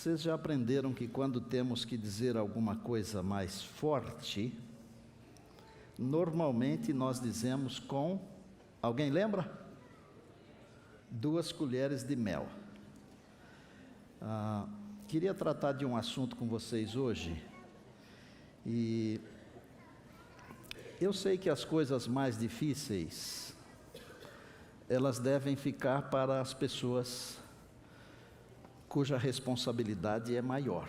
Vocês já aprenderam que quando temos que dizer alguma coisa mais forte, normalmente nós dizemos com, alguém lembra? 2 colheres de mel. Queria tratar de um assunto com vocês hoje, e eu sei que as coisas mais difíceis, elas devem ficar para as pessoas cuja responsabilidade é maior.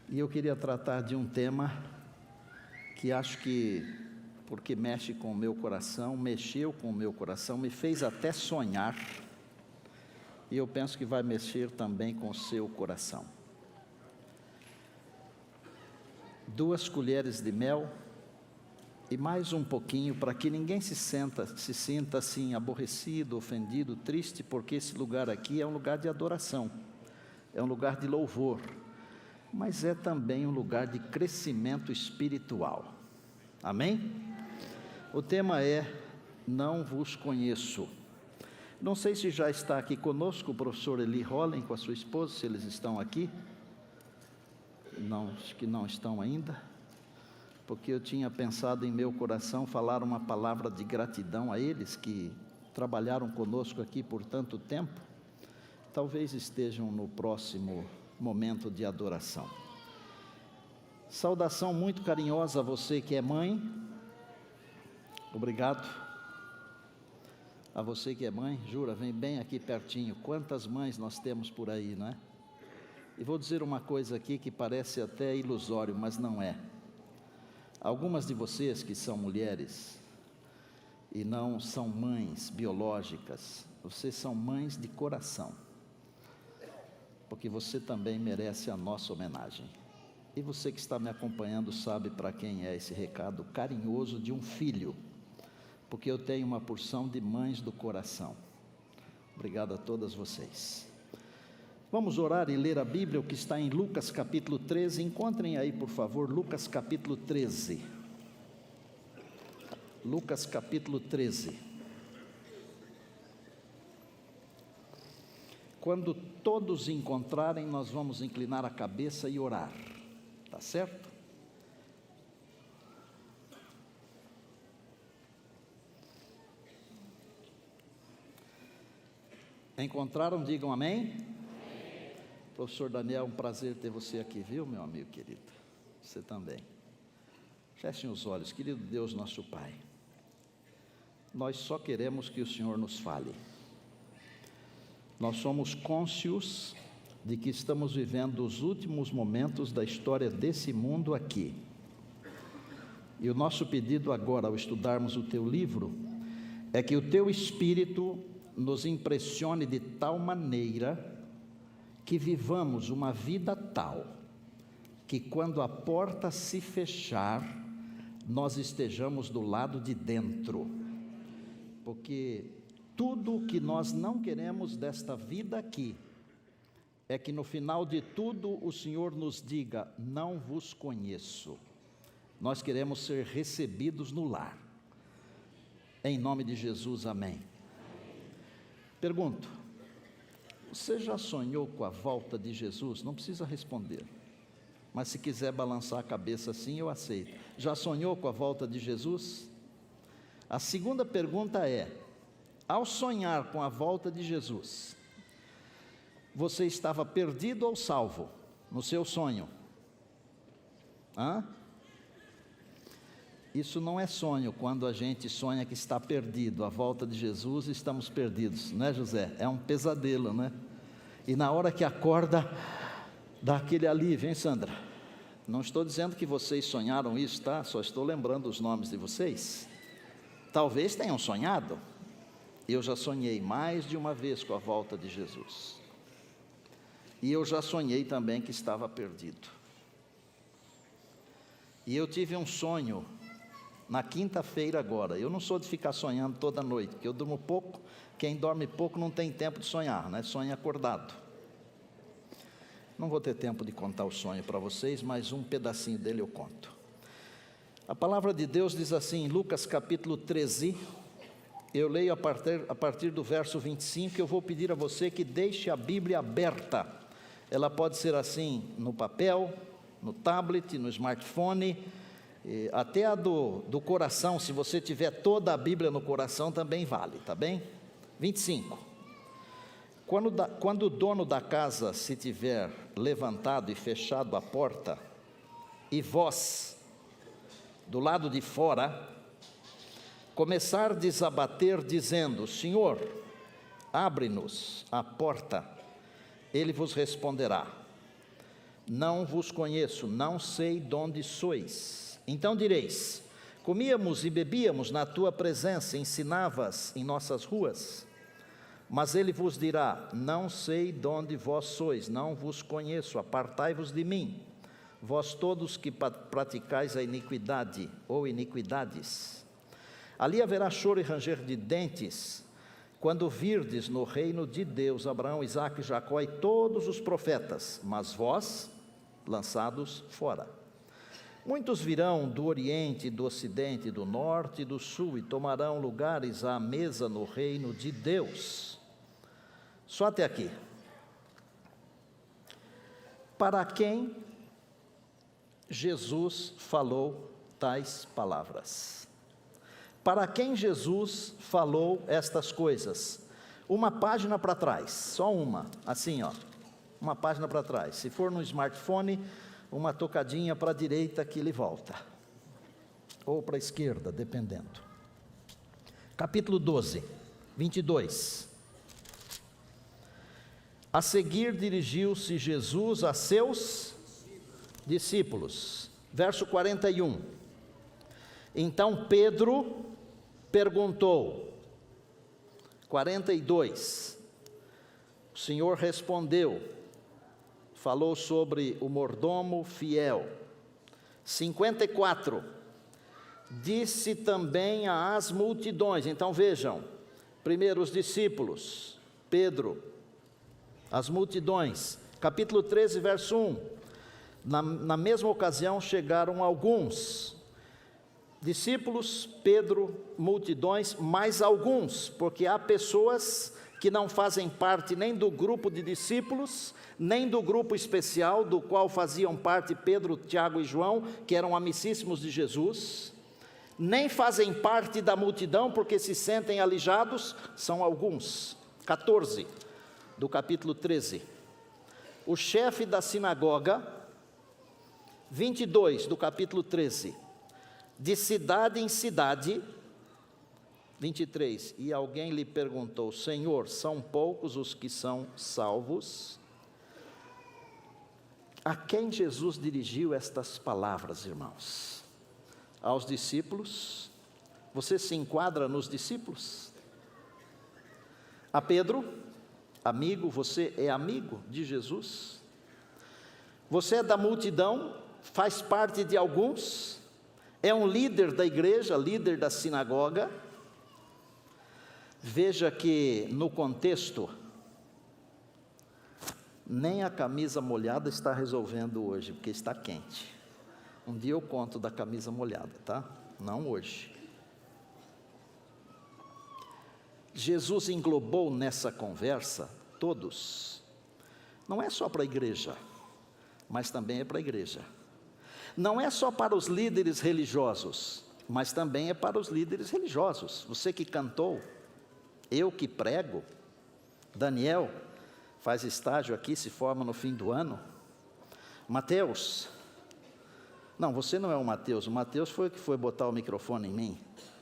E eu queria tratar de um tema que acho que, porque mexe com o meu coração, mexeu com o meu coração, me fez até sonhar, e eu penso que vai mexer também com o seu coração. 2 colheres de mel e mais um pouquinho, para que ninguém se sinta assim aborrecido, ofendido, triste, porque esse lugar aqui é um lugar de adoração, é um lugar de louvor, mas é também um lugar de crescimento espiritual. Amém? O tema é: não vos conheço. Não sei se já está aqui conosco o professor Eli Hollen com a sua esposa, se eles estão aqui. Não, acho que não estão ainda, porque eu tinha pensado em meu coração falar uma palavra de gratidão a eles que trabalharam conosco aqui por tanto tempo. Talvez estejam no próximo momento de adoração. Saudação muito carinhosa a você que é mãe. Obrigado. A você que é mãe, jura, vem bem aqui pertinho. Quantas mães nós temos por aí, não é? E vou dizer uma coisa aqui que parece até ilusório, mas não é. Algumas de vocês que são mulheres e não são mães biológicas, vocês são mães de coração, porque você também merece a nossa homenagem. E você que está me acompanhando sabe para quem é esse recado carinhoso de um filho, porque eu tenho uma porção de mães do coração. Obrigado a todas vocês. Vamos orar e ler a Bíblia, o que está em Lucas capítulo 13, encontrem aí por favor, Lucas capítulo 13. Lucas capítulo 13. Quando todos encontrarem, nós vamos inclinar a cabeça e orar, tá certo? Encontraram? Digam amém. Professor Daniel, um prazer ter você aqui, viu, meu amigo querido? Você também. Fechem os olhos. Querido Deus, nosso Pai, nós só queremos que o Senhor nos fale. Nós somos cônscios de que estamos vivendo os últimos momentos da história desse mundo aqui. E o nosso pedido agora, ao estudarmos o Teu livro, é que o Teu Espírito nos impressione de tal maneira que vivamos uma vida tal, que quando a porta se fechar, nós estejamos do lado de dentro, porque tudo o que nós não queremos desta vida aqui, é que no final de tudo o Senhor nos diga: não vos conheço. Nós queremos ser recebidos no lar, em nome de Jesus, amém. Pergunto: você já sonhou com a volta de Jesus? Não precisa responder, mas se quiser balançar a cabeça assim, eu aceito. Já sonhou com a volta de Jesus? A segunda pergunta é: ao sonhar com a volta de Jesus, você estava perdido ou salvo no seu sonho? Isso não é sonho, quando a gente sonha que está perdido, a volta de Jesus, estamos perdidos, não é, José? É um pesadelo, né? E na hora que acorda, dá aquele alívio, hein, Sandra? Não estou dizendo que vocês sonharam isso, tá? Só estou lembrando os nomes de vocês. Talvez tenham sonhado. Eu já sonhei mais de uma vez com a volta de Jesus. E eu já sonhei também que estava perdido. E eu tive um sonho na quinta-feira agora. Eu não sou de ficar sonhando toda noite, porque eu durmo pouco. Quem dorme pouco não tem tempo de sonhar, né? Sonha acordado. Não vou ter tempo de contar o sonho para vocês, mas um pedacinho dele eu conto. A palavra de Deus diz assim, em Lucas capítulo 13, eu leio a partir do verso 25, eu vou pedir a você que deixe a Bíblia aberta, Ela pode ser assim no papel, no tablet, no smartphone, até a do coração, se você tiver toda a Bíblia no coração também vale, tá bem? 25. Quando o dono da casa se tiver levantado e fechado a porta, e vós, do lado de fora, começardes a bater dizendo: Senhor, abre-nos a porta, ele vos responderá: não vos conheço, não sei de onde sois. Então direis: comíamos e bebíamos na tua presença, ensinavas em nossas ruas. Mas ele vos dirá: não sei de onde vós sois, não vos conheço, apartai-vos de mim, vós todos que praticais a iniquidade ou iniquidades. Ali haverá choro e ranger de dentes, quando virdes no reino de Deus Abraão, Isaque, Jacó e todos os profetas, mas vós lançados fora. Muitos virão do oriente, do ocidente, do norte e do sul, e tomarão lugares à mesa no reino de Deus. Só até aqui. Para quem Jesus falou tais palavras? Para quem Jesus falou estas coisas? Uma página para trás, só uma, assim ó, uma página para trás. Se for no smartphone, uma tocadinha para a direita que ele volta, ou para a esquerda, dependendo. Capítulo 12, 22. A seguir dirigiu-se Jesus a seus discípulos. Verso 41. Então Pedro perguntou, 42, o Senhor respondeu, falou sobre o mordomo fiel. 54, disse também às multidões. Então vejam, primeiro os discípulos, Pedro, as multidões. Capítulo 13, verso 1, na mesma ocasião chegaram alguns, discípulos, Pedro, multidões, mais alguns, porque há pessoas que não fazem parte nem do grupo de discípulos, nem do grupo especial, do qual faziam parte Pedro, Tiago e João, que eram amicíssimos de Jesus, nem fazem parte da multidão, porque se sentem alijados, são alguns. 14, do capítulo 13, o chefe da sinagoga. 22, do capítulo 13, de cidade em cidade. 23, e alguém lhe perguntou: Senhor, são poucos os que são salvos? A quem Jesus dirigiu estas palavras, irmãos? Aos discípulos? Você se enquadra nos discípulos? A Pedro, amigo, você é amigo de Jesus? Você é da multidão? Faz parte de alguns? É um líder da igreja, líder da sinagoga? Veja que no contexto, nem a camisa molhada está resolvendo hoje, porque está quente. Um dia eu conto da camisa molhada, tá? Não hoje. Jesus englobou nessa conversa todos. Não é só para a igreja, mas também é para a igreja. Não é só para os líderes religiosos, mas também é para os líderes religiosos. Você que cantou, eu que prego, Daniel faz estágio aqui, se forma no fim do ano. Mateus, não, você não é o Mateus foi o que foi botar o microfone em mim.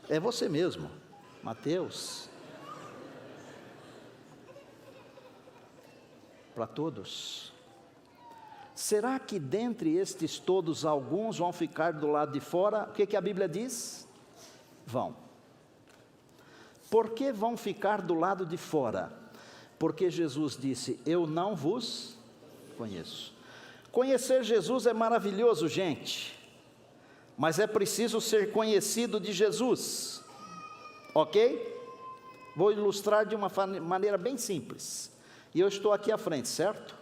É você mesmo, Mateus. Para todos. Será que dentre estes todos alguns vão ficar do lado de fora? O que a Bíblia diz? Vão. Por que vão ficar do lado de fora? Porque Jesus disse: eu não vos conheço. Conhecer Jesus é maravilhoso, gente, mas é preciso ser conhecido de Jesus, ok? Vou ilustrar de uma maneira bem simples, e eu estou aqui à frente, certo?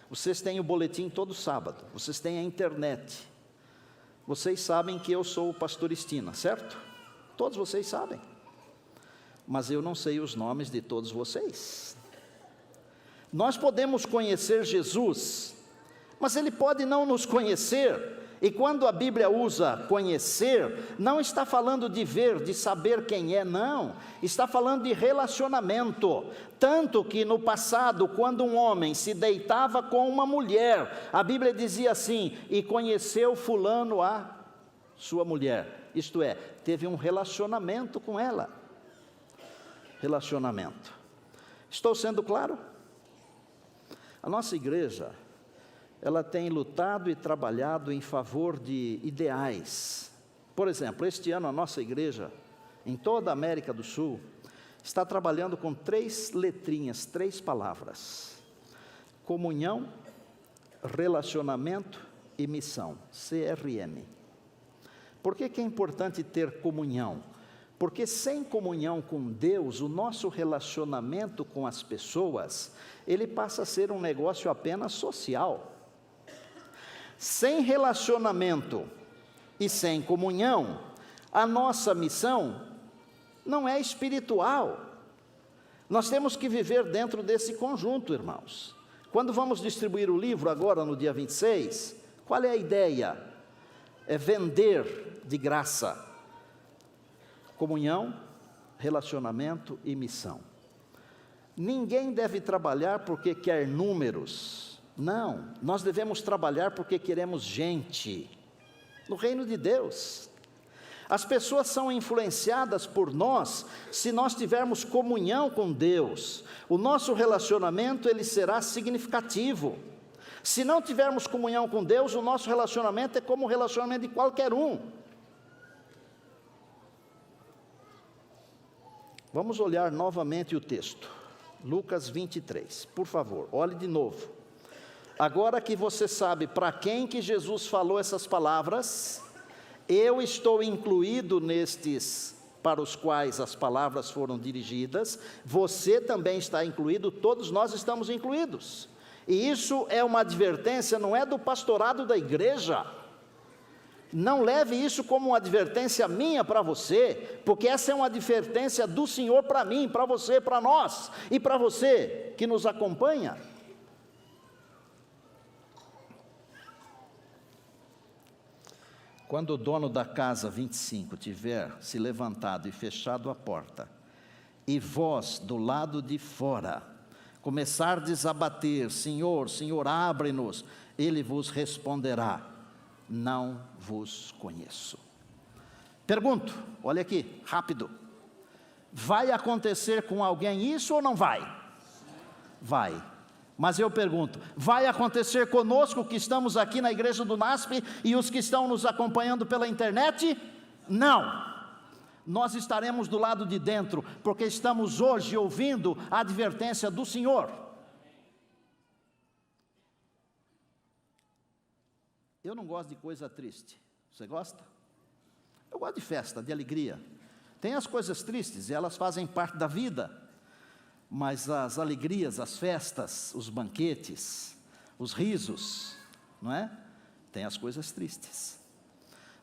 Vocês têm o boletim todo sábado, vocês têm a internet, vocês sabem que eu sou o pastor Estina, certo? Todos vocês sabem. Mas eu não sei os nomes de todos vocês. Nós podemos conhecer Jesus, mas Ele pode não nos conhecer. E quando a Bíblia usa conhecer, não está falando de ver, de saber quem é, não. Está falando de relacionamento. Tanto que no passado, quando um homem se deitava com uma mulher, a Bíblia dizia assim: e conheceu fulano a sua mulher. Isto é, teve um relacionamento com ela. Relacionamento. Estou sendo claro? A nossa igreja, ela tem lutado e trabalhado em favor de ideais. Por exemplo, este ano a nossa igreja, em toda a América do Sul, está trabalhando com 3 letrinhas, 3 palavras: comunhão, relacionamento e missão, CRM. Por que é importante ter comunhão? Porque sem comunhão com Deus, o nosso relacionamento com as pessoas, ele passa a ser um negócio apenas social. Sem relacionamento e sem comunhão, a nossa missão não é espiritual. Nós temos que viver dentro desse conjunto, irmãos. Quando vamos distribuir o livro agora no dia 26, qual é a ideia? É vender de graça. Comunhão, relacionamento e missão. Ninguém deve trabalhar porque quer números. Não, nós devemos trabalhar porque queremos gente. No reino de Deus. As pessoas são influenciadas por nós se nós tivermos comunhão com Deus. O nosso relacionamento, ele será significativo. Se não tivermos comunhão com Deus, o nosso relacionamento é como o relacionamento de qualquer um. Vamos olhar novamente o texto, Lucas 23, por favor, olhe de novo. Agora que você sabe para quem que Jesus falou essas palavras, eu estou incluído nestes para os quais as palavras foram dirigidas, você também está incluído, todos nós estamos incluídos. E isso é uma advertência, não é do pastorado da igreja. Não leve isso como uma advertência minha para você, porque essa é uma advertência do Senhor para mim, para você, para nós, e para você que nos acompanha. Quando o dono da casa 25 tiver se levantado e fechado a porta, e vós do lado de fora começardes a bater: Senhor, Senhor, abre-nos, ele vos responderá: não vos conheço. Pergunto, olha aqui, rápido. Vai acontecer com alguém isso ou não vai? Vai. Mas eu pergunto, vai acontecer conosco que estamos aqui na igreja do NASP e os que estão nos acompanhando pela internet? Não. Nós estaremos do lado de dentro, porque estamos hoje ouvindo a advertência do Senhor. Eu não gosto de coisa triste. Você gosta? Eu gosto de festa, de alegria. Tem as coisas tristes e elas fazem parte da vida. Mas as alegrias, as festas, os banquetes, os risos, não é? Tem as coisas tristes.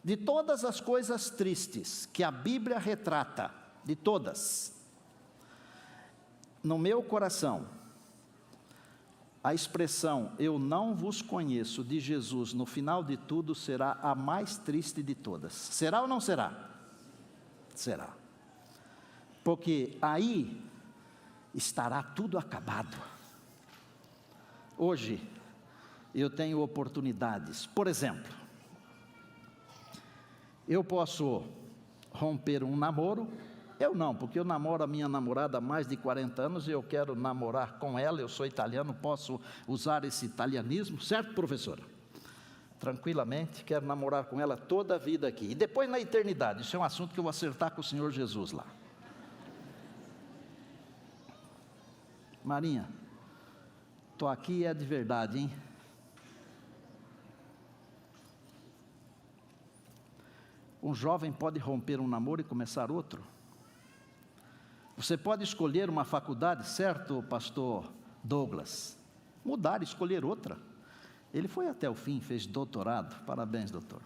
De todas as coisas tristes que a Bíblia retrata, de todas, no meu coração, a expressão "eu não vos conheço" de Jesus no final de tudo será a mais triste de todas. Será ou não será? Será. Porque aí estará tudo acabado. Hoje eu tenho oportunidades. Por exemplo, eu posso romper um namoro. Eu não, porque eu namoro a minha namorada há mais de 40 anos e eu quero namorar com ela. Eu sou italiano, posso usar esse italianismo, certo, professora? Tranquilamente, quero namorar com ela toda a vida aqui. E depois na eternidade, isso é um assunto que eu vou acertar com o Senhor Jesus lá. Marinha, estou aqui é de verdade, hein? Um jovem pode romper um namoro e começar outro? Você pode escolher uma faculdade, certo, pastor Douglas? Mudar, escolher outra. Ele foi até o fim, fez doutorado. Parabéns, doutor.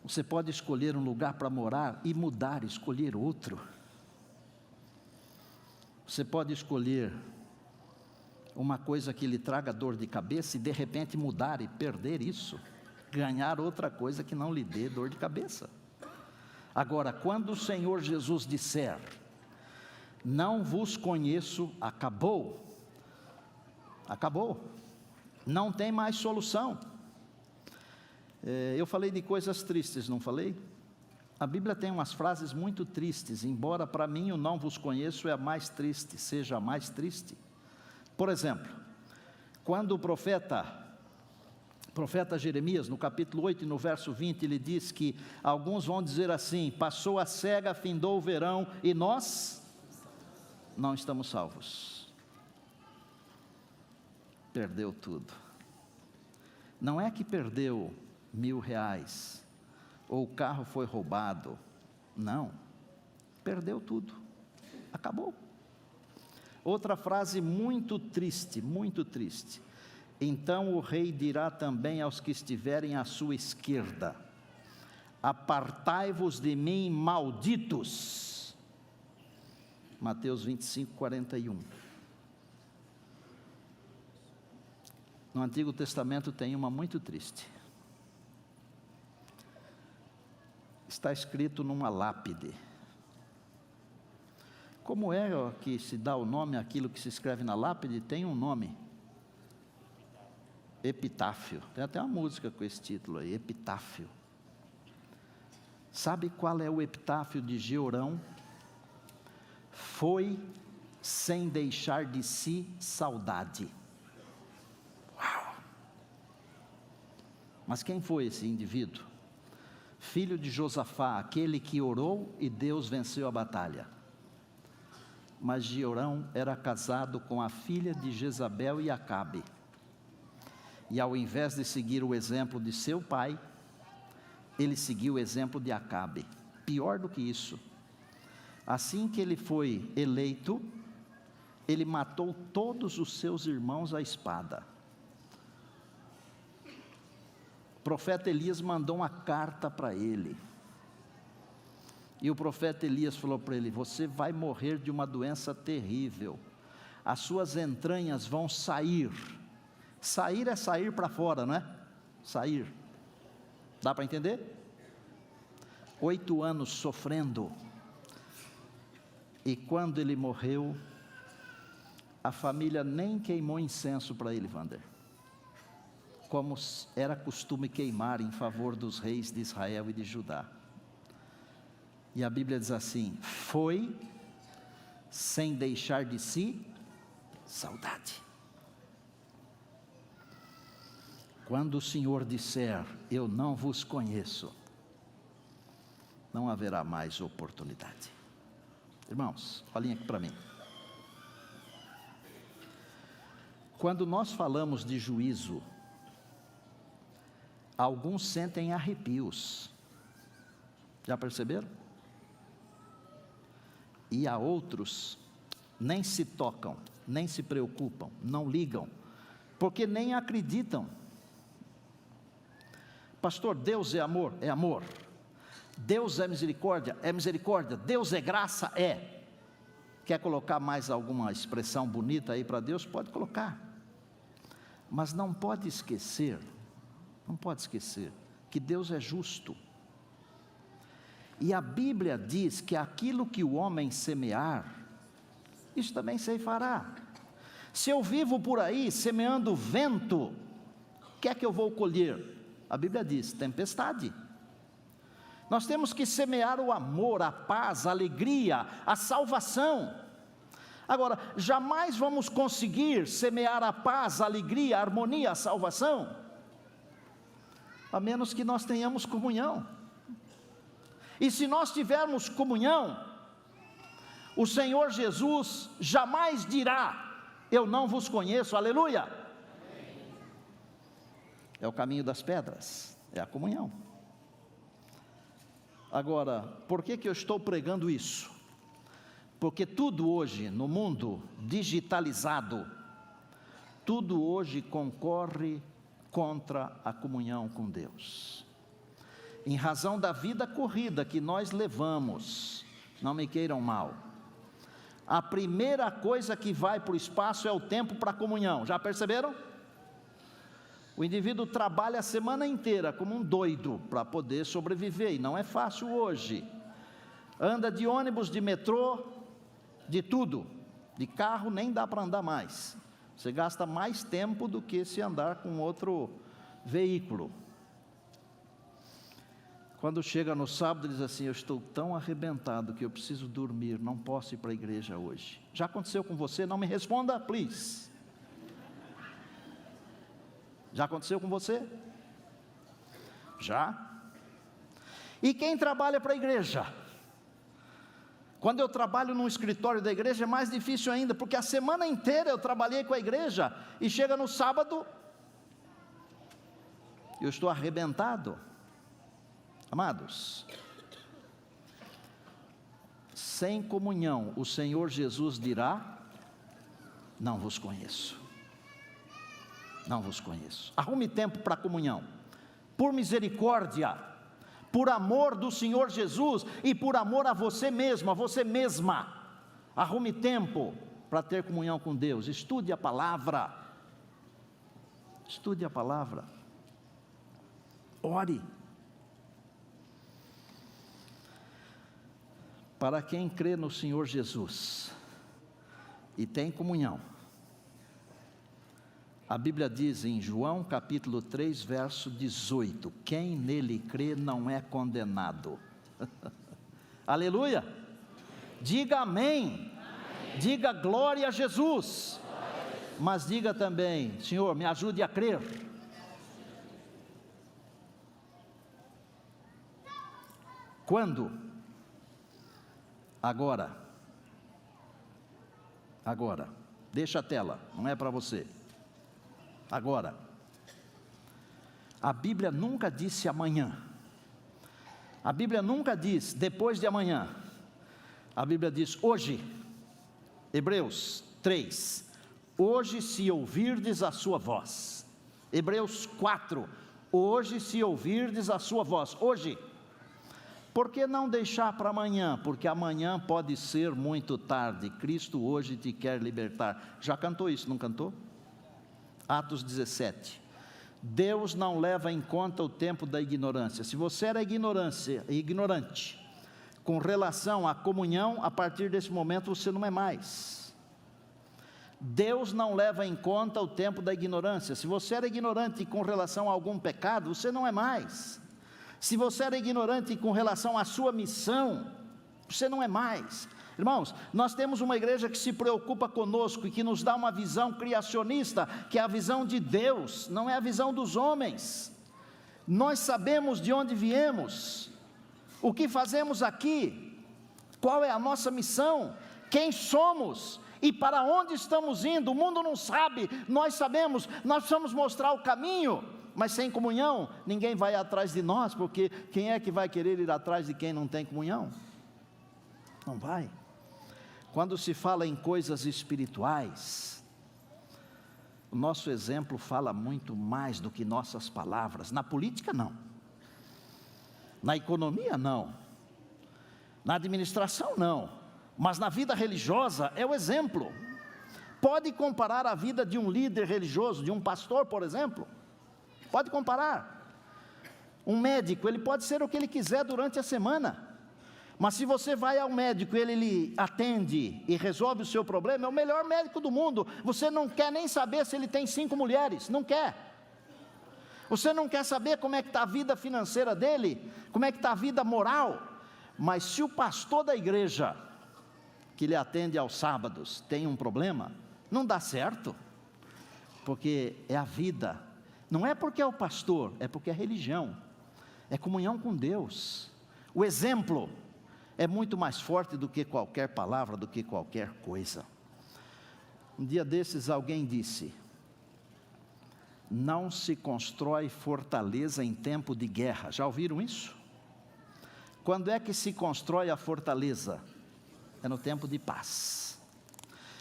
Você pode escolher um lugar para morar e mudar, escolher outro. Você pode escolher uma coisa que lhe traga dor de cabeça e de repente mudar e perder isso, ganhar outra coisa que não lhe dê dor de cabeça. Agora, quando o Senhor Jesus disser, não vos conheço, acabou, não tem mais solução. Eu falei de coisas tristes, não falei? A Bíblia tem umas frases muito tristes, embora para mim o não vos conheço é a mais triste, seja a mais triste. Por exemplo, quando o profeta Jeremias, no capítulo 8 e no verso 20, ele diz que alguns vão dizer assim, passou a cega, findou o verão e nós não estamos salvos. Perdeu tudo. Não é que perdeu R$1.000, ou o carro foi roubado, não, perdeu tudo, acabou. Outra frase muito triste, então o rei dirá também aos que estiverem à sua esquerda, apartai-vos de mim, malditos. Mateus 25, 41. No Antigo Testamento tem uma muito triste. Está escrito numa lápide. Como é que se dá o nome àquilo que se escreve na lápide? Tem um nome. Epitáfio. Tem até uma música com esse título aí, Epitáfio. Sabe qual é o epitáfio de Georão? Foi sem deixar de si saudade. Uau! Mas quem foi esse indivíduo? Filho de Josafá, aquele que orou e Deus venceu a batalha. Mas Georão era casado com a filha de Jezabel e Acabe. E ao invés de seguir o exemplo de seu pai, ele seguiu o exemplo de Acabe. Pior do que isso, assim que ele foi eleito, ele matou todos os seus irmãos à espada. O profeta Elias mandou uma carta para ele, e o profeta Elias falou para ele, você vai morrer de uma doença terrível, as suas entranhas vão sair é sair para fora, não é? Sair, dá para entender? 8 anos sofrendo, e quando ele morreu, a família nem queimou incenso para ele, Wander, como era costume queimar em favor dos reis de Israel e de Judá. E a Bíblia diz assim, foi sem deixar de si saudade. Quando o Senhor disser, eu não vos conheço, não haverá mais oportunidade. Irmãos, olhem aqui para mim. Quando nós falamos de juízo, alguns sentem arrepios, já perceberam? E há outros, nem se tocam, nem se preocupam, não ligam, porque nem acreditam. Pastor, Deus é amor, é amor. Deus é misericórdia, é misericórdia. Deus é graça, é. Quer colocar mais alguma expressão bonita aí para Deus? Pode colocar. Mas não pode esquecer que Deus é justo. E a Bíblia diz que aquilo que o homem semear, isso também ceifará. Se eu vivo por aí semeando vento, o que é que eu vou colher? A Bíblia diz, tempestade. Nós temos que semear o amor, a paz, a alegria, a salvação. Agora, jamais vamos conseguir semear a paz, a alegria, a harmonia, a salvação, a menos que nós tenhamos comunhão. E se nós tivermos comunhão, o Senhor Jesus jamais dirá, eu não vos conheço, aleluia. É o caminho das pedras, é a comunhão. Agora, por que eu estou pregando isso? Porque tudo hoje, no mundo digitalizado, tudo hoje concorre contra a comunhão com Deus. Em razão da vida corrida que nós levamos, não me queiram mal, a primeira coisa que vai para o espaço é o tempo para comunhão. Já perceberam? O indivíduo trabalha a semana inteira como um doido para poder sobreviver, e não é fácil hoje. Anda de ônibus, de metrô, de tudo. De carro nem dá para andar mais. Você gasta mais tempo do que se andar com outro veículo. Quando chega no sábado, ele diz assim: eu estou tão arrebentado que eu preciso dormir, não posso ir para a igreja hoje. Já aconteceu com você? Não me responda, please. Já aconteceu com você? Já? E quem trabalha para a igreja? Quando eu trabalho num escritório da igreja é mais difícil ainda, porque a semana inteira eu trabalhei com a igreja, e chega no sábado, eu estou arrebentado. Amados, sem comunhão, o Senhor Jesus dirá: não vos conheço. Não vos conheço. Arrume tempo para comunhão, por misericórdia, por amor do Senhor Jesus e por amor a você mesmo, a você mesma. Arrume tempo para ter comunhão com Deus. Estude a palavra. Estude a palavra. Ore. Para quem crê no Senhor Jesus e tem comunhão, a Bíblia diz em João capítulo 3, verso 18: quem nele crê não é condenado. Aleluia! Diga amém. Amém. Diga glória a Jesus. Mas diga também: Senhor, me ajude a crer. Quando? Agora. Agora. Deixa a tela, não é para você. Agora. A Bíblia nunca disse amanhã. A Bíblia nunca diz depois de amanhã. A Bíblia diz hoje. Hebreus 3. Hoje, se ouvirdes a sua voz. Hebreus 4. Hoje, se ouvirdes a sua voz. Hoje. Por que não deixar para amanhã? Porque amanhã pode ser muito tarde. Cristo hoje te quer libertar. Já cantou isso, não cantou? Atos 17. Deus não leva em conta o tempo da ignorância. Se você era ignorante com relação à comunhão, a partir desse momento você não é mais. Deus não leva em conta o tempo da ignorância. Se você era ignorante com relação a algum pecado, você não é mais. Se você era ignorante com relação à sua missão, você não é mais. Irmãos, nós temos uma igreja que se preocupa conosco e que nos dá uma visão criacionista, que é a visão de Deus, não é a visão dos homens. Nós sabemos de onde viemos, o que fazemos aqui, qual é a nossa missão, quem somos e para onde estamos indo. O mundo não sabe, nós sabemos, nós precisamos mostrar o caminho. Mas sem comunhão, ninguém vai atrás de nós, porque quem é que vai querer ir atrás de quem não tem comunhão? Não vai. Quando se fala em coisas espirituais, o nosso exemplo fala muito mais do que nossas palavras. Na política, não. Na economia, não. Na administração, não. Mas na vida religiosa é o exemplo. Pode comparar a vida de um líder religioso, de um pastor, por exemplo? Pode comparar. Um médico, ele pode ser o que ele quiser durante a semana, mas se você vai ao médico e ele lhe atende e resolve o seu problema, é o melhor médico do mundo. Você não quer nem saber se ele tem 5 mulheres, não quer. Você não quer saber como é que está a vida financeira dele, como é que está a vida moral. Mas se o pastor da igreja, que lhe atende aos sábados, tem um problema, não dá certo, porque é a vida. Não é porque é o pastor, é porque é religião, é comunhão com Deus. O exemplo é muito mais forte do que qualquer palavra, do que qualquer coisa. Um dia desses alguém disse: não se constrói fortaleza em tempo de guerra. Já ouviram isso? Quando é que se constrói a fortaleza? É no tempo de paz.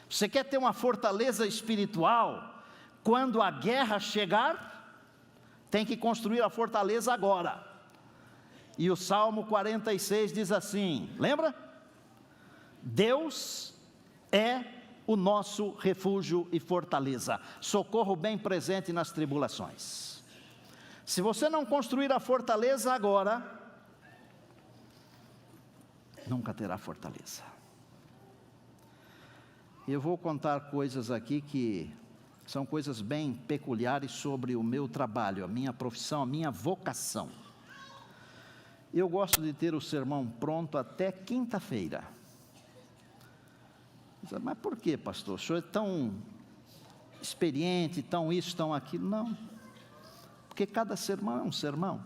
Você quer ter uma fortaleza espiritual? Quando a guerra chegar, tem que construir a fortaleza agora. E o Salmo 46 diz assim, lembra? Deus é o nosso refúgio e fortaleza, socorro bem presente nas tribulações. Se você não construir a fortaleza agora, nunca terá fortaleza. Eu vou contar coisas aqui que são coisas bem peculiares sobre o meu trabalho, a minha profissão, a minha vocação. Eu gosto de ter o sermão pronto até quinta-feira. Mas por que, pastor? O senhor é tão experiente, tão isso, tão aquilo? Não, porque cada sermão é um sermão.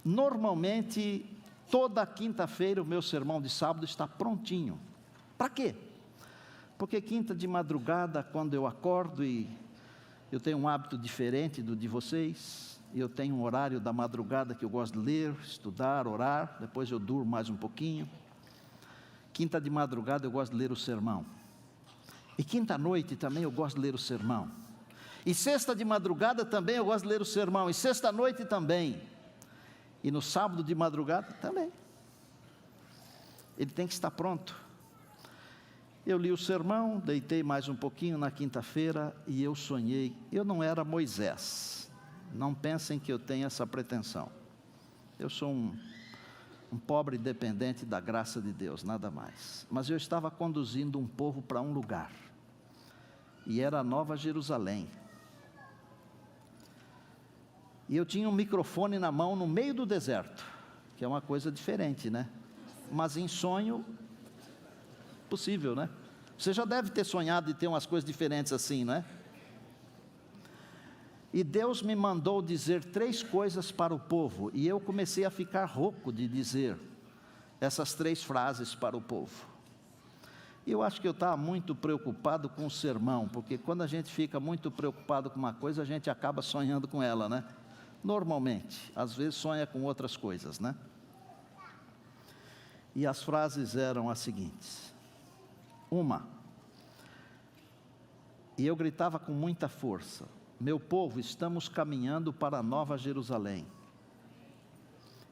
Normalmente, toda quinta-feira o meu sermão de sábado está prontinho. Para quê? Porque quinta de madrugada, quando eu acordo, e eu tenho um hábito diferente do de vocês, eu tenho um horário da madrugada que eu gosto de ler, estudar, orar, depois eu durmo mais um pouquinho. Quinta de madrugada eu gosto de ler o sermão, e quinta-noite também eu gosto de ler o sermão, e sexta de madrugada também eu gosto de ler o sermão, e sexta-noite também, e no sábado de madrugada também. Ele tem que estar pronto. Eu li o sermão, deitei mais um pouquinho na quinta-feira, e eu sonhei. Eu não era Moisés, não pensem que eu tenho essa pretensão. Eu sou um pobre dependente da graça de Deus, nada mais. Mas eu estava conduzindo um povo para um lugar, e era a Nova Jerusalém. E eu tinha um microfone na mão no meio do deserto, que é uma coisa diferente, né? Mas em sonho, possível, né? Você já deve ter sonhado de ter umas coisas diferentes assim, né? E Deus me mandou dizer 3 coisas para o povo, e eu comecei a ficar rouco de dizer essas 3 frases para o povo. E eu acho que eu estava muito preocupado com o sermão, porque quando a gente fica muito preocupado com uma coisa, a gente acaba sonhando com ela, né? Normalmente, às vezes sonha com outras coisas, né? E as frases eram as seguintes. E eu gritava com muita força: meu povo, estamos caminhando para a Nova Jerusalém.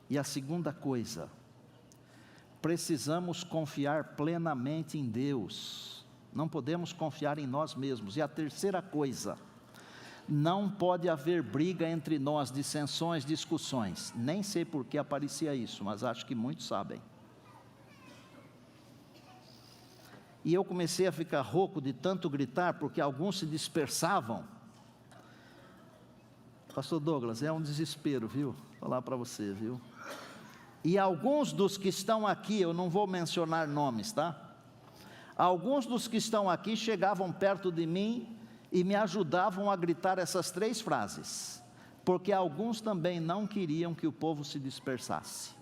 E a segunda coisa, precisamos confiar plenamente em Deus, não podemos confiar em nós mesmos. E a terceira coisa, não pode haver briga entre nós, dissensões, discussões. Nem sei por que aparecia isso, mas acho que muitos sabem. E eu comecei a ficar rouco de tanto gritar, porque alguns se dispersavam. Pastor Douglas, é um desespero, viu? Vou falar para você, viu? E alguns dos que estão aqui, eu não vou mencionar nomes, tá? Alguns dos que estão aqui chegavam perto de mim e me ajudavam a gritar essas 3 frases, porque alguns também não queriam que o povo se dispersasse.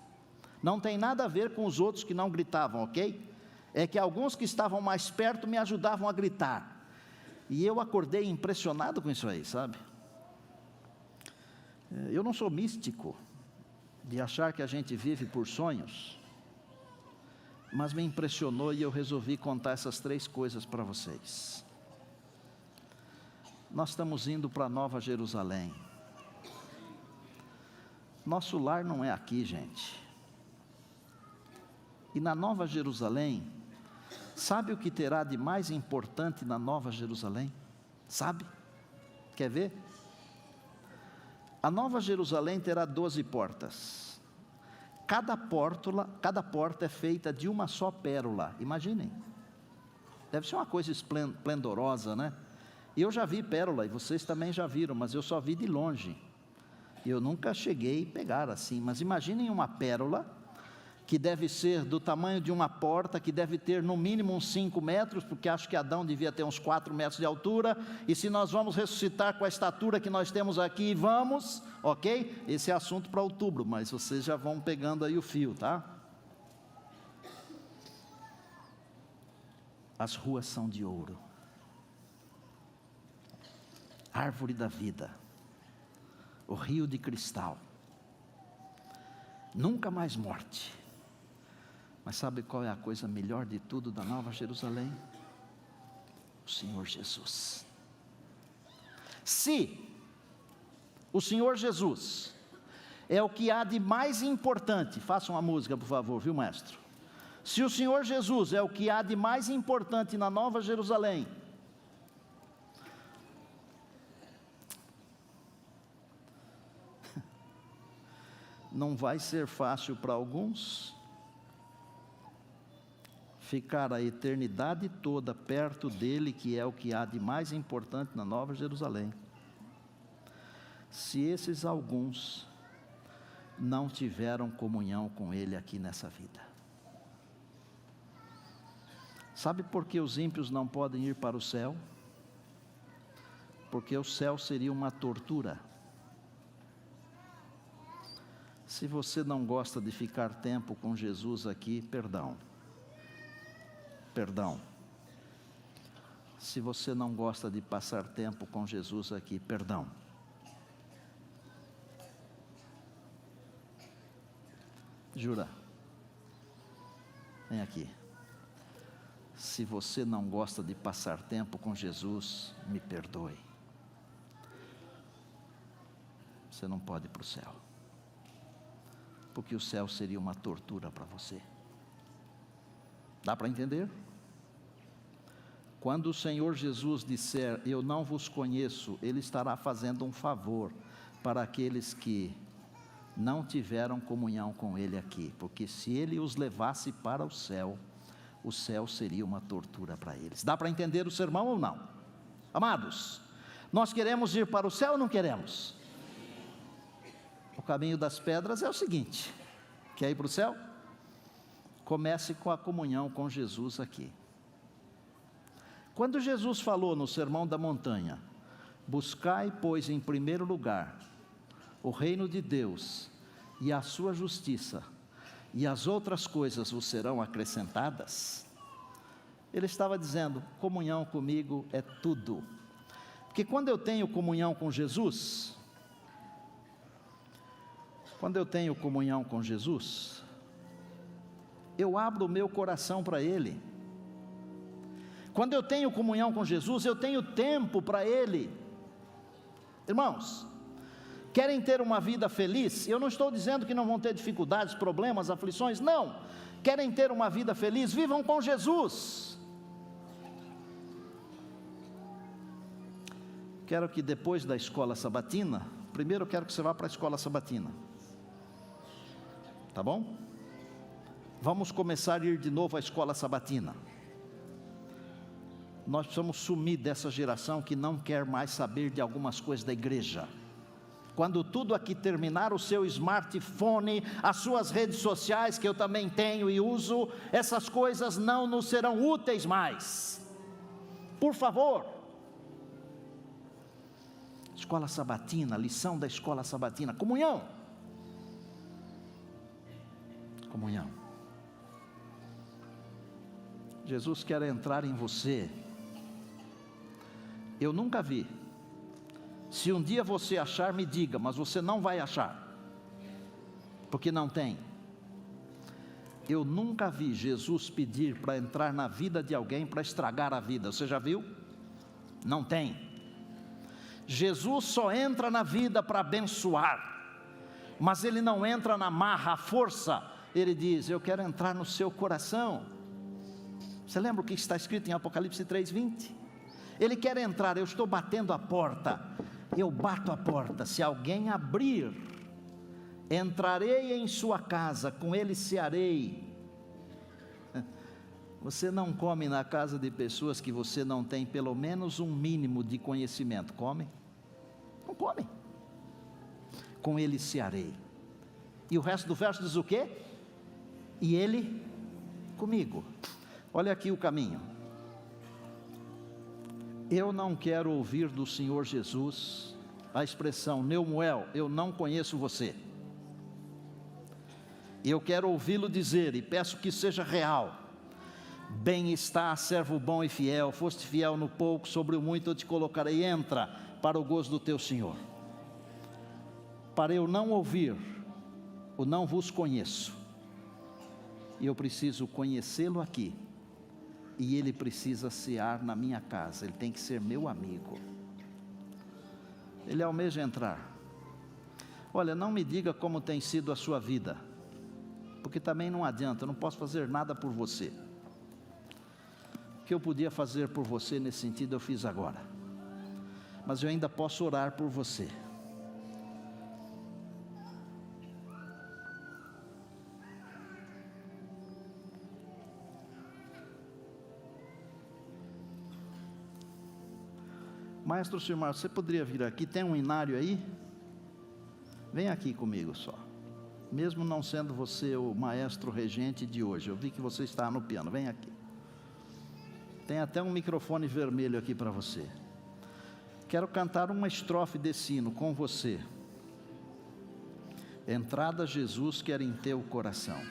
Não tem nada a ver com os outros que não gritavam, ok? É que alguns que estavam mais perto me ajudavam a gritar, e eu acordei impressionado com isso aí, sabe? Eu não sou místico, de achar que a gente vive por sonhos, mas me impressionou e eu resolvi contar essas 3 coisas para vocês. Nós estamos indo para Nova Jerusalém. Nosso lar não é aqui, gente. E na Nova Jerusalém, sabe o que terá de mais importante na Nova Jerusalém? Sabe? Quer ver? A Nova Jerusalém terá 12 portas. Cada porta é feita de uma só pérola. Imaginem. Deve ser uma coisa esplendorosa, né? E eu já vi pérola, e vocês também já viram, mas eu só vi de longe. Eu nunca cheguei a pegar assim, mas imaginem uma pérola, que deve ser do tamanho de uma porta, que deve ter no mínimo uns 5 metros, porque acho que Adão devia ter uns 4 metros de altura, e se nós vamos ressuscitar com a estatura que nós temos aqui, vamos, ok? Esse é assunto para outubro, mas vocês já vão pegando aí o fio, tá? As ruas são de ouro, árvore da vida, o rio de cristal, nunca mais morte. Mas sabe qual é a coisa melhor de tudo da Nova Jerusalém? O Senhor Jesus. Se o Senhor Jesus é o que há de mais importante, faça uma música por favor, viu, maestro? Se o Senhor Jesus é o que há de mais importante na Nova Jerusalém, não vai ser fácil para alguns ficar a eternidade toda perto dele, que é o que há de mais importante na Nova Jerusalém, se esses alguns não tiveram comunhão com ele aqui nessa vida. Sabe por que os ímpios não podem ir para o céu? Porque o céu seria uma tortura. Se você não gosta de ficar tempo com Jesus aqui, perdão. Se você não gosta de passar tempo com Jesus aqui, perdão. Jura? Vem aqui. Se você não gosta de passar tempo com Jesus, me perdoe. Você não pode ir para o céu. Porque o céu seria uma tortura para você. Dá para entender? Quando o Senhor Jesus disser, eu não vos conheço, Ele estará fazendo um favor para aqueles que não tiveram comunhão com Ele aqui, porque se Ele os levasse para o céu seria uma tortura para eles. Dá para entender o sermão ou não? Amados, nós queremos ir para o céu ou não queremos? O caminho das pedras é o seguinte: quer ir para o céu? Comece com a comunhão com Jesus aqui. Quando Jesus falou no Sermão da Montanha, buscai, pois, em primeiro lugar o reino de Deus e a sua justiça, e as outras coisas vos serão acrescentadas, Ele estava dizendo, comunhão comigo é tudo. Porque quando eu tenho comunhão com Jesus, eu abro o meu coração para Ele. Quando eu tenho comunhão com Jesus, eu tenho tempo para Ele. Irmãos, querem ter uma vida feliz? Eu não estou dizendo que não vão ter dificuldades, problemas, aflições, não. Querem ter uma vida feliz? Vivam com Jesus. Quero que depois da escola sabatina, primeiro eu quero que você vá para a escola sabatina. Tá bom? Vamos começar a ir de novo à escola sabatina. Nós precisamos sumir dessa geração que não quer mais saber de algumas coisas da igreja. Quando tudo aqui terminar, o seu smartphone, as suas redes sociais, que eu também tenho e uso, essas coisas não nos serão úteis mais. Por favor. Escola sabatina, lição da escola sabatina, comunhão. Comunhão. Jesus quer entrar em você. Eu nunca vi. Se um dia você achar, me diga, mas você não vai achar, porque não tem. Eu nunca vi Jesus pedir para entrar na vida de alguém para estragar a vida. Você já viu? Não tem. Jesus só entra na vida para abençoar, mas Ele não entra na marra, à força. Ele diz, eu quero entrar no seu coração. Você lembra o que está escrito em Apocalipse 3:20? Ele quer entrar, eu estou batendo a porta. Eu bato a porta, se alguém abrir, entrarei em sua casa, com ele cearei. Você não come na casa de pessoas que você não tem pelo menos um mínimo de conhecimento, come? Não come. Com ele cearei. E o resto do verso diz o quê? E ele comigo. Olha aqui o caminho. Eu não quero ouvir do Senhor Jesus a expressão, Neumoel, eu não conheço você. Eu quero ouvi-lo dizer, e peço que seja real, bem está, servo bom e fiel, foste fiel no pouco, sobre o muito eu te colocarei, entra para o gozo do teu Senhor. Para eu não ouvir o não vos conheço, e eu preciso conhecê-lo aqui, e ele precisa cear na minha casa, ele tem que ser meu amigo. Ele almeja entrar. Olha, não me diga como tem sido a sua vida, porque também não adianta, eu não posso fazer nada por você. O que eu podia fazer por você nesse sentido eu fiz agora, mas eu ainda posso orar por você. Maestro Silmar, você poderia vir aqui? Tem um inário aí? Vem aqui comigo só. Mesmo não sendo você o maestro regente de hoje, eu vi que você está no piano. Vem aqui. Tem até um microfone vermelho aqui para você. Quero cantar uma estrofe desse hino com você. Entrada Jesus quer em teu coração.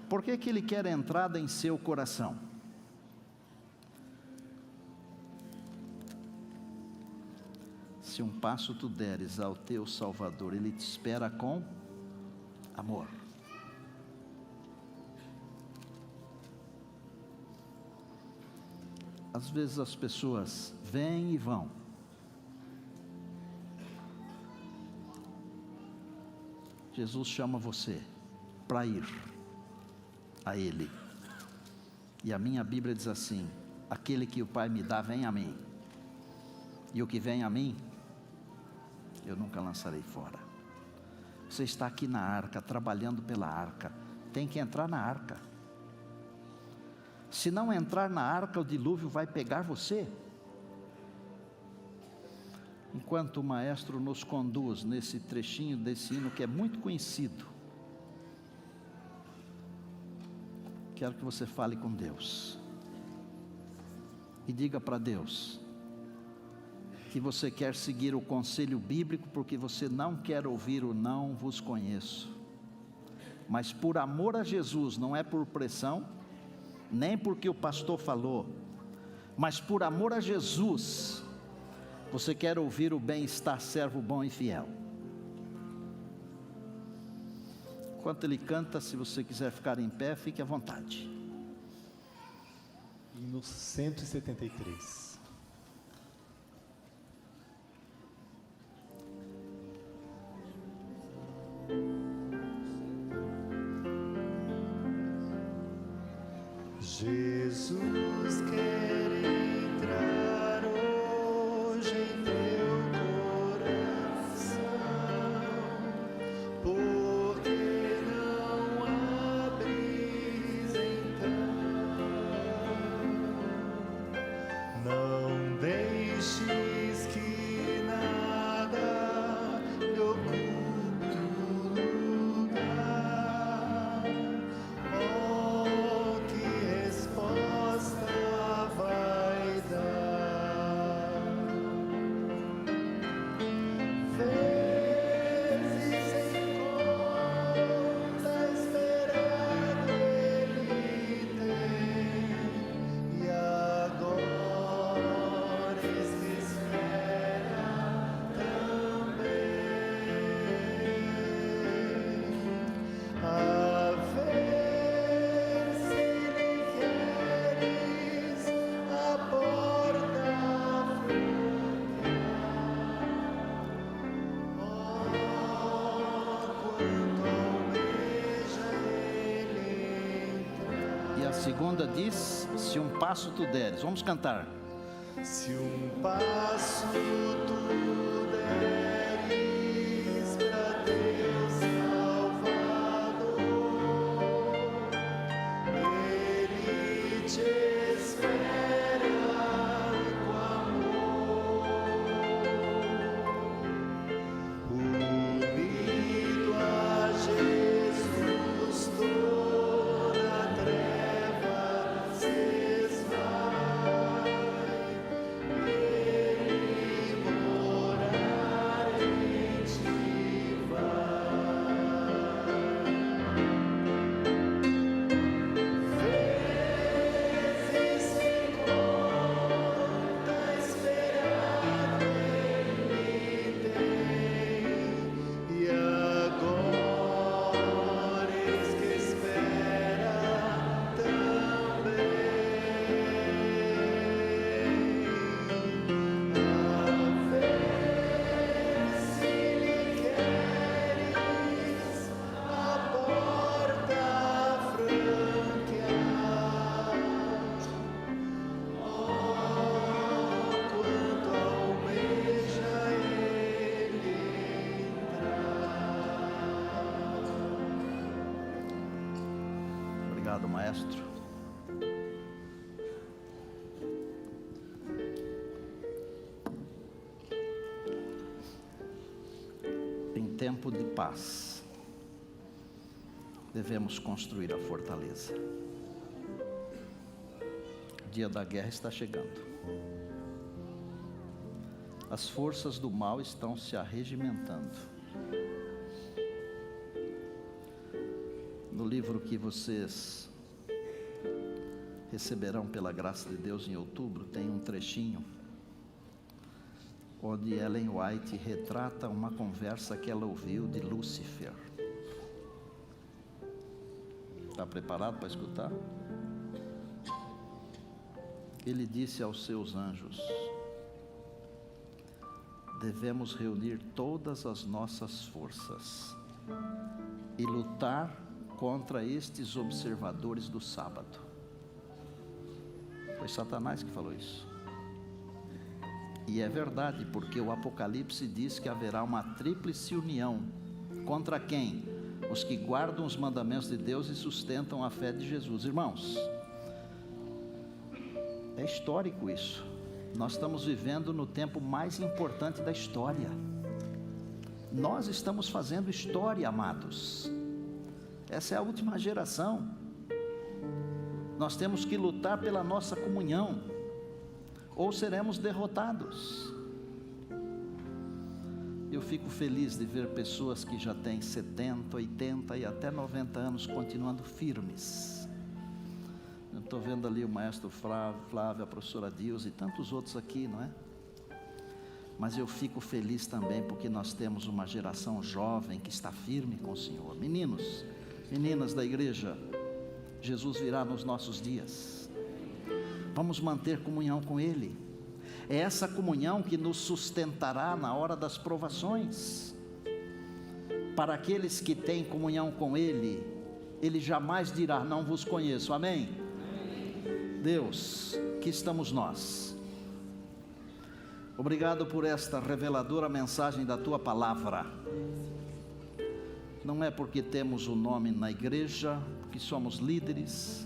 Por que que Ele quer entrada em seu coração? Se um passo tu deres ao teu Salvador, Ele te espera com amor. Às vezes as pessoas vêm e vão. Jesus chama você para ir a Ele. E a minha Bíblia diz assim: aquele que o Pai me dá, vem a mim. E o que vem a mim, eu nunca lançarei fora. Você está aqui na arca, trabalhando pela arca, tem que entrar na arca. Se não entrar na arca, o dilúvio vai pegar você. Enquanto o maestro nos conduz nesse trechinho desse hino que é muito conhecido, quero que você fale com Deus e diga para Deus que você quer seguir o conselho bíblico, porque você não quer ouvir o não vos conheço, mas por amor a Jesus, não é por pressão, nem porque o pastor falou, mas por amor a Jesus, você quer ouvir o bem-estar, servo bom e fiel. Enquanto ele canta, se você quiser ficar em pé, fique à vontade. Hino 173. Jesus quer entrar hoje em teu coração, por que não abris então? Não deixes que nada lhe ocupe o lugar. Oh, que resposta vai dar? Vezes em conta esperado Ele tem, e agora Ele espera também. A ver se lhe queres a porta quanto almeja ele entrar. E a segunda diz: se um passo tu deres. Vamos cantar. Se um passo tu deres pra teu Salvador, Ele te espera com amor. Unido a Jesus, toda treva se esvai. Ele morar Obrigado, maestro. Em tempo de paz, devemos construir a fortaleza. O dia da guerra está chegando. As forças do mal estão se arregimentando. No livro que vocês receberão pela graça de Deus em outubro, tem um trechinho onde Ellen White retrata uma conversa que ela ouviu de Lúcifer. Está preparado para escutar? Ele disse aos seus anjos: devemos reunir todas as nossas forças e lutar contra estes observadores do sábado. Foi Satanás que falou isso. E é verdade, porque o Apocalipse diz que haverá uma tríplice união. Contra quem? Os que guardam os mandamentos de Deus e sustentam a fé de Jesus. Irmãos, é histórico isso. Nós estamos vivendo no tempo mais importante da história. Nós estamos fazendo história, amados. Essa é a última geração. Nós temos que lutar pela nossa comunhão, ou seremos derrotados. Eu fico feliz de ver pessoas que já têm 70, 80 e até 90 anos continuando firmes. Eu estou vendo ali o maestro Flávio, a professora Dilza e tantos outros aqui, não é? Mas eu fico feliz também porque nós temos uma geração jovem que está firme com o Senhor. Meninos, meninas da igreja, Jesus virá nos nossos dias. Vamos manter comunhão com Ele. É essa comunhão que nos sustentará na hora das provações. Para aqueles que têm comunhão com Ele, Ele jamais dirá: não vos conheço. Amém? Deus, que estamos nós. Obrigado por esta reveladora mensagem da Tua Palavra. Não é porque temos o nome na igreja, que somos líderes,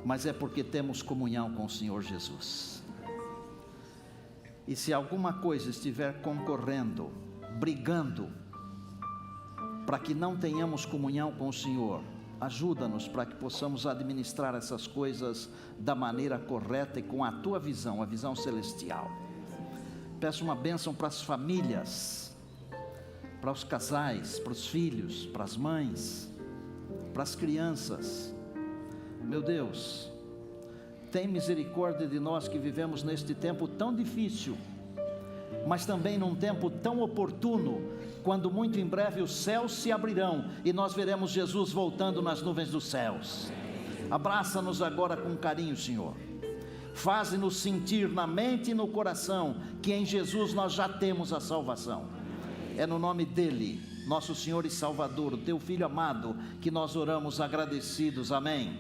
mas é porque temos comunhão com o Senhor Jesus. E se alguma coisa estiver concorrendo, brigando, para que não tenhamos comunhão com o Senhor, ajuda-nos para que possamos administrar essas coisas da maneira correta e com a Tua visão, a visão celestial. Peço uma bênção para as famílias, para os casais, para os filhos, para as mães, para as crianças. Meu Deus, tem misericórdia de nós que vivemos neste tempo tão difícil, mas também num tempo tão oportuno, quando muito em breve os céus se abrirão e nós veremos Jesus voltando nas nuvens dos céus. Abraça-nos agora com carinho, Senhor. Faze-nos sentir na mente e no coração que em Jesus nós já temos a salvação. É no nome dEle, nosso Senhor e Salvador, o Teu Filho amado, que nós oramos agradecidos. Amém.